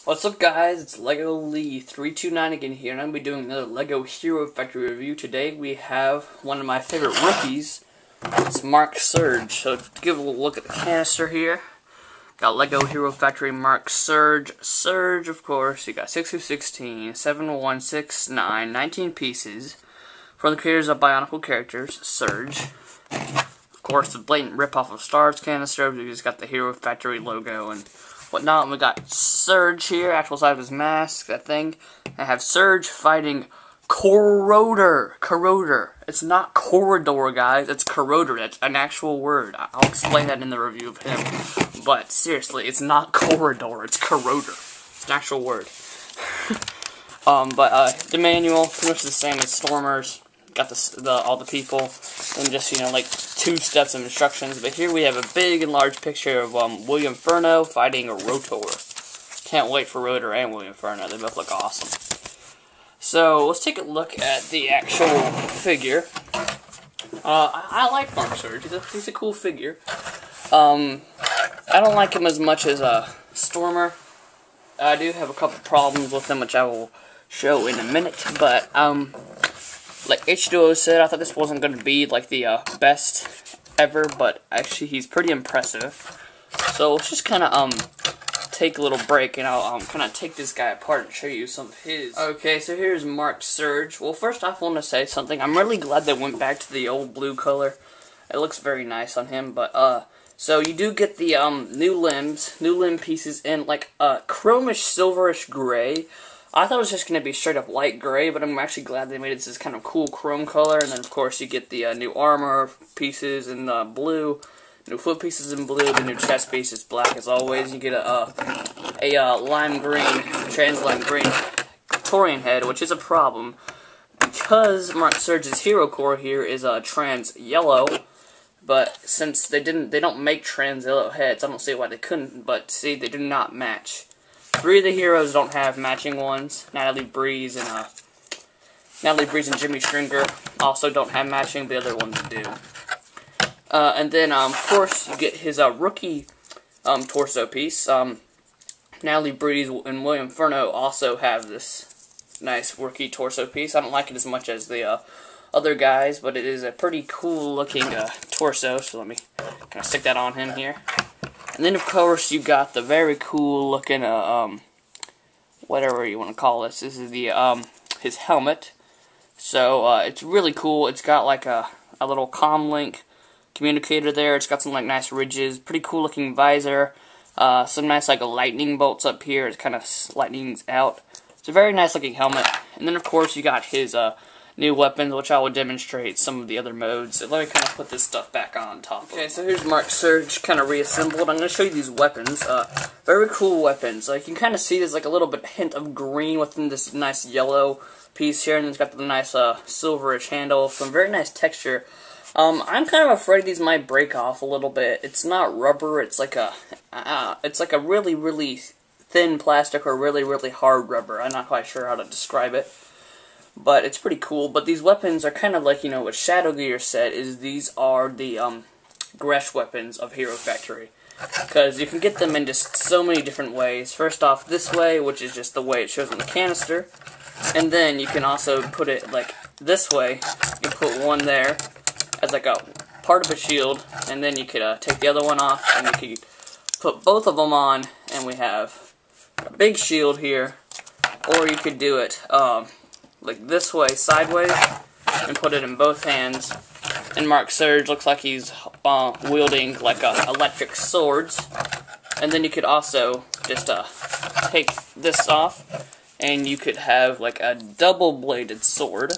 What's up, guys? It's Lego Lee 329 again here, and I'm going to be doing another Lego Hero Factory review. Today we have one of my favorite rookies. It's Mark Surge. So to give a little look at the canister here, got Lego Hero Factory Mark Surge. Surge, of course, you got 6 through 16, 7, 1, 6, 9, 19 pieces. From the creators of Bionicle Characters, Surge. Of course, the blatant ripoff of Stars canister. We just got the Hero Factory logo and whatnot. And we got Surge here, actual size of his mask, that thing. I have Surge fighting Corroder. It's not Corridor, guys. It's Corroder. It's an actual word. I'll explain that in the review of him. But seriously, it's not Corridor. It's Corroder. It's an actual word. The manual pretty much the same as Stormer's. Got all the people and just, you know, like 2 steps of instructions. But here we have a big and large picture of William Furno fighting a Rotor. Can't wait for Rotor and William Furno. They both look awesome. So let's take a look at the actual figure. I like Mark Surge. He's a cool figure. I don't like him as much as Stormer. I do have a couple problems with him, which I will show in a minute. But like H2O said, I thought this wasn't going to be like the best ever, but actually he's pretty impressive. So let's just kind of take a little break, and I'll kind of take this guy apart and show you some of his. Okay, so here's Mark Surge. Well, first off, I want to say something. I'm really glad they went back to the old blue color. It looks very nice on him, but so you do get the new limb pieces in like chromish silverish gray. I thought it was just going to be straight up light gray, but I'm actually glad they made it this kind of cool chrome color. And then, of course, you get the new armor pieces in blue, new foot pieces in blue, the new chest pieces black as always. You get a lime green, trans lime green Torian head, which is a problem because Mark Surge's hero core here is trans yellow. But since they don't make trans yellow heads, I don't see why they couldn't. But see, they do not match. 3 of the heroes don't have matching ones. Natalie Breeze and Jimmy Stringer also don't have matching, but the other ones do. And then, of course, you get his rookie torso piece. Natalie Breeze and William Furno also have this nice rookie torso piece. I don't like it as much as the other guys, but it is a pretty cool looking torso. So let me kind of stick that on him here. And then, of course, you got the very cool looking, whatever you want to call this. This is the his helmet. So it's really cool. It's got like a little comlink communicator there. It's got some like nice ridges. Pretty cool looking visor. Some nice like lightning bolts up here. It kind of lightnings out. It's a very nice looking helmet. And then, of course, you got his new weapons, which I will demonstrate some of the other modes. So let me kind of put this stuff back on top. Okay, so here's Mark Surge kind of reassembled. I'm going to show you these weapons. Very cool weapons. You can kind of see there's like a little bit hint of green within this nice yellow piece here, and then it's got the nice silverish handle. Some very nice texture. I'm kind of afraid these might break off a little bit. It's not rubber. It's like a really, really thin plastic or really, really hard rubber. I'm not quite sure how to describe it. But it's pretty cool. But these weapons are kind of like, you know, what Shadow Gear said, is these are the Gresh weapons of Hero Factory. Because you can get them in just so many different ways. First off, this way, which is just the way it shows on the canister. And then you can also put it like this way. You put one there as like a part of a shield. And then you could take the other one off. And you could put both of them on. And we have a big shield here. Or you could do it like this way, sideways, and put it in both hands. And Mark Surge looks like he's wielding like electric swords. And then you could also just take this off, and you could have like a double-bladed sword.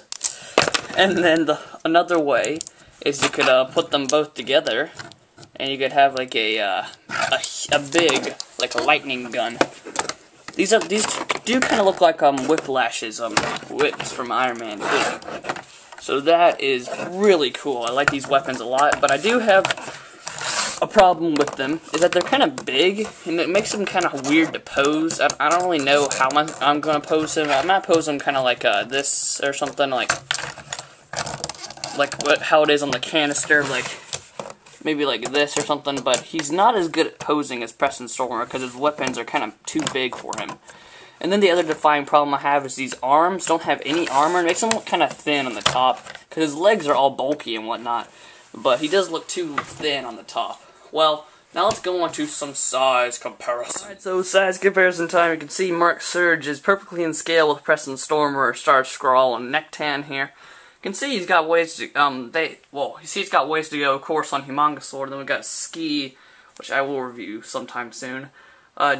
And then another way is you could put them both together, and you could have like a big like a lightning gun. These do kind of look like Whiplash's whips from Iron Man 2. So that is really cool. I like these weapons a lot, but I do have a problem with them, is that they're kind of big, and it makes them kind of weird to pose. I don't really know how I'm going to pose them. I might pose them kind of like this or something, like how it is on the canister, like maybe like this or something, but he's not as good at imposing as Preston Stormer because his weapons are kind of too big for him. And then the other defining problem I have is these arms don't have any armor. It makes him look kind of thin on the top because his legs are all bulky and whatnot. But he does look too thin on the top. Well, now let's go on to some size comparison. Alright, so size comparison time. You can see Mark Surge is perfectly in scale with Preston Stormer, Star Scrawl, and Nectan here. You can see he's got ways to he's got ways to go, of course, on Humongousaur. Then we've got Ski, which I will review sometime soon.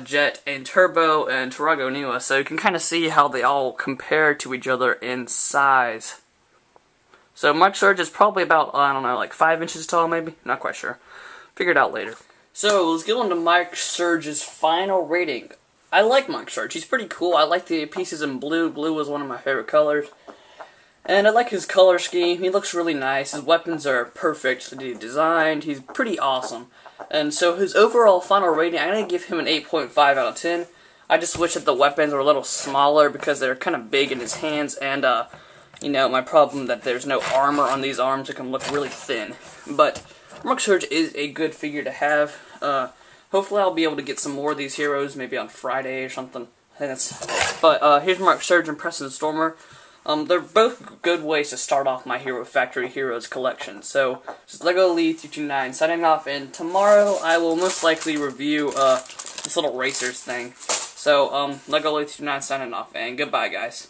Jet and Turbo and Tarago Niwa. So you can kind of see how they all compare to each other in size. So Mark Surge is probably about, I don't know, like 5 inches tall maybe? Not quite sure. Figure it out later. So, let's get on to Mark Surge's final rating. I like Mark Surge. He's pretty cool. I like the pieces in blue. Blue is one of my favorite colors. And I like his color scheme. He looks really nice. His weapons are perfectly designed. He's pretty awesome. And so his overall final rating, I'm going to give him an 8.5 out of 10. I just wish that the weapons were a little smaller because they're kind of big in his hands. And, you know, my problem that there's no armor on these arms. It can look really thin. But Mark Surge is a good figure to have. Hopefully I'll be able to get some more of these heroes, maybe on Friday or something. But here's Mark Surge and Preston Stormer. They're both good ways to start off my Hero Factory Heroes collection. So, this is LEGO Elite 229 signing off, and tomorrow I will most likely review this little racers thing. So, LEGO Elite 229 signing off, and goodbye, guys.